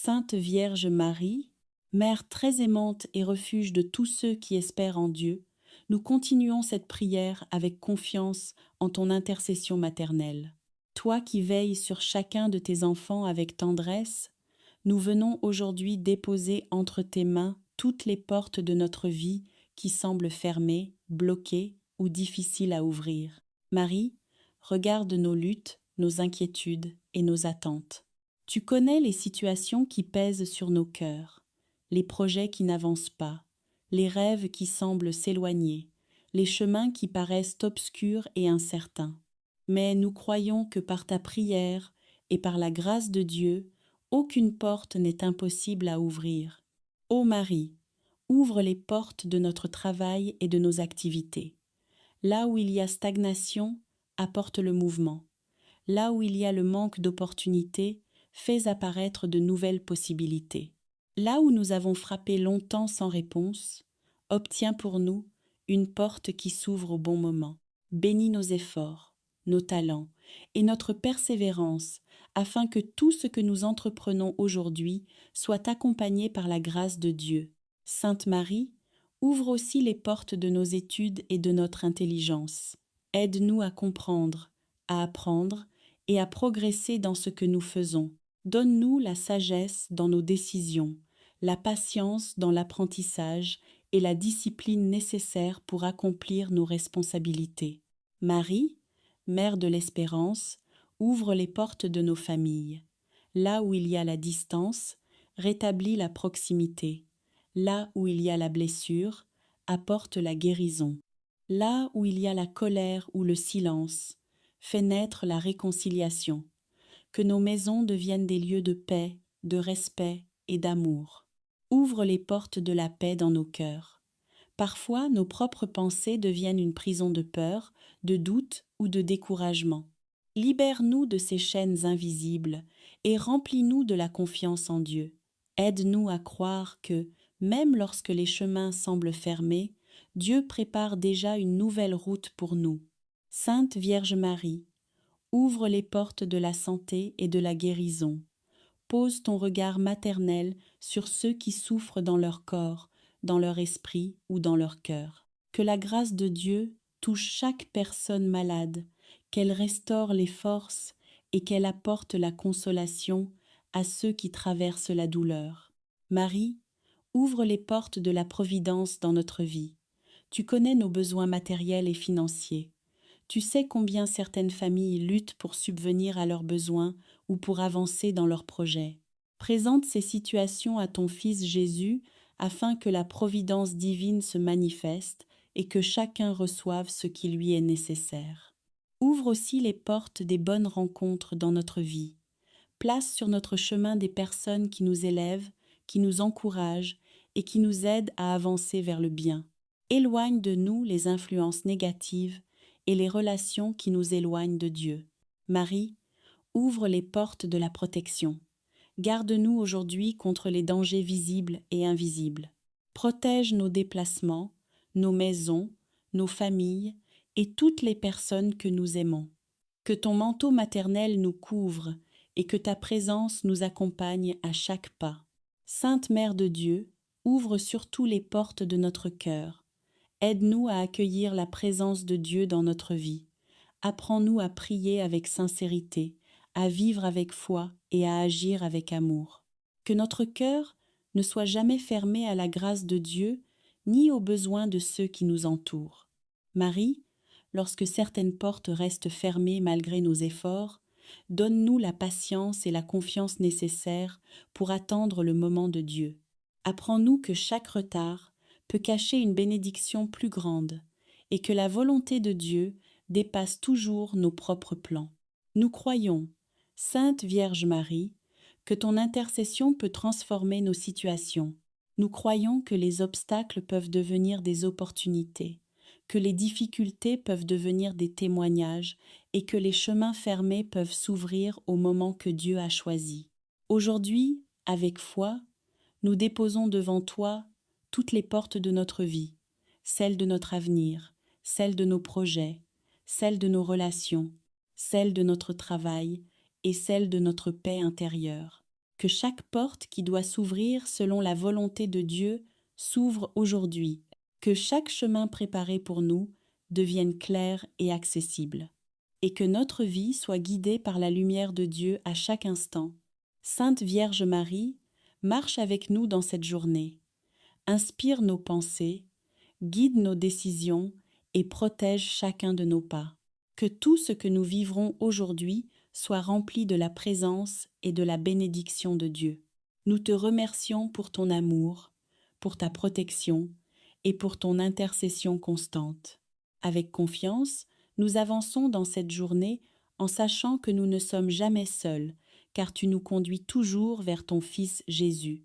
Sainte Vierge Marie, Mère très aimante et refuge de tous ceux qui espèrent en Dieu, nous continuons cette prière avec confiance en ton intercession maternelle. Toi qui veilles sur chacun de tes enfants avec tendresse, nous venons aujourd'hui déposer entre tes mains toutes les portes de notre vie qui semblent fermées, bloquées ou difficiles à ouvrir. Marie, regarde nos luttes, nos inquiétudes et nos attentes. Tu connais les situations qui pèsent sur nos cœurs, les projets qui n'avancent pas, les rêves qui semblent s'éloigner, les chemins qui paraissent obscurs et incertains. Mais nous croyons que par ta prière et par la grâce de Dieu, aucune porte n'est impossible à ouvrir. Ô Marie, ouvre les portes de notre travail et de nos activités. Là où il y a stagnation, apporte le mouvement. Là où il y a le manque d'opportunités, fais apparaître de nouvelles possibilités. Là où nous avons frappé longtemps sans réponse, obtiens pour nous une porte qui s'ouvre au bon moment. Bénis nos efforts, nos talents et notre persévérance, afin que tout ce que nous entreprenons aujourd'hui soit accompagné par la grâce de Dieu. Sainte Marie, ouvre aussi les portes de nos études et de notre intelligence. Aide-nous à comprendre, à apprendre et à progresser dans ce que nous faisons. Donne-nous la sagesse dans nos décisions, la patience dans l'apprentissage et la discipline nécessaire pour accomplir nos responsabilités. Marie, Mère de l'Espérance, ouvre les portes de nos familles. Là où il y a la distance, rétablis la proximité. Là où il y a la blessure, apporte la guérison. Là où il y a la colère ou le silence, fais naître la réconciliation. Que nos maisons deviennent des lieux de paix, de respect et d'amour. Ouvre les portes de la paix dans nos cœurs. Parfois, nos propres pensées deviennent une prison de peur, de doute ou de découragement. Libère-nous de ces chaînes invisibles et remplis-nous de la confiance en Dieu. Aide-nous à croire que, même lorsque les chemins semblent fermés, Dieu prépare déjà une nouvelle route pour nous. Sainte Vierge Marie, ouvre les portes de la santé et de la guérison. Pose ton regard maternel sur ceux qui souffrent dans leur corps, dans leur esprit ou dans leur cœur. Que la grâce de Dieu touche chaque personne malade, qu'elle restaure les forces et qu'elle apporte la consolation à ceux qui traversent la douleur. Marie, ouvre les portes de la providence dans notre vie. Tu connais nos besoins matériels et financiers. Tu sais combien certaines familles luttent pour subvenir à leurs besoins ou pour avancer dans leurs projets. Présente ces situations à ton Fils Jésus afin que la providence divine se manifeste et que chacun reçoive ce qui lui est nécessaire. Ouvre aussi les portes des bonnes rencontres dans notre vie. Place sur notre chemin des personnes qui nous élèvent, qui nous encouragent et qui nous aident à avancer vers le bien. Éloigne de nous les influences négatives et les relations qui nous éloignent de Dieu. Marie, ouvre les portes de la protection. Garde-nous aujourd'hui contre les dangers visibles et invisibles. Protège nos déplacements, nos maisons, nos familles et toutes les personnes que nous aimons. Que ton manteau maternel nous couvre et que ta présence nous accompagne à chaque pas. Sainte Mère de Dieu, ouvre surtout les portes de notre cœur. Aide-nous à accueillir la présence de Dieu dans notre vie. Apprends-nous à prier avec sincérité, à vivre avec foi et à agir avec amour. Que notre cœur ne soit jamais fermé à la grâce de Dieu ni aux besoins de ceux qui nous entourent. Marie, lorsque certaines portes restent fermées malgré nos efforts, donne-nous la patience et la confiance nécessaires pour attendre le moment de Dieu. Apprends-nous que chaque retard peut cacher une bénédiction plus grande et que la volonté de Dieu dépasse toujours nos propres plans. Nous croyons, Sainte Vierge Marie, que ton intercession peut transformer nos situations. Nous croyons que les obstacles peuvent devenir des opportunités, que les difficultés peuvent devenir des témoignages et que les chemins fermés peuvent s'ouvrir au moment que Dieu a choisi. Aujourd'hui, avec foi, nous déposons devant toi toutes les portes de notre vie, celles de notre avenir, celles de nos projets, celles de nos relations, celles de notre travail et celles de notre paix intérieure. Que chaque porte qui doit s'ouvrir selon la volonté de Dieu s'ouvre aujourd'hui. Que chaque chemin préparé pour nous devienne clair et accessible. Et que notre vie soit guidée par la lumière de Dieu à chaque instant. Sainte Vierge Marie, marche avec nous dans cette journée. Inspire nos pensées, guide nos décisions et protège chacun de nos pas. Que tout ce que nous vivrons aujourd'hui soit rempli de la présence et de la bénédiction de Dieu. Nous te remercions pour ton amour, pour ta protection et pour ton intercession constante. Avec confiance, nous avançons dans cette journée en sachant que nous ne sommes jamais seuls, car tu nous conduis toujours vers ton Fils Jésus.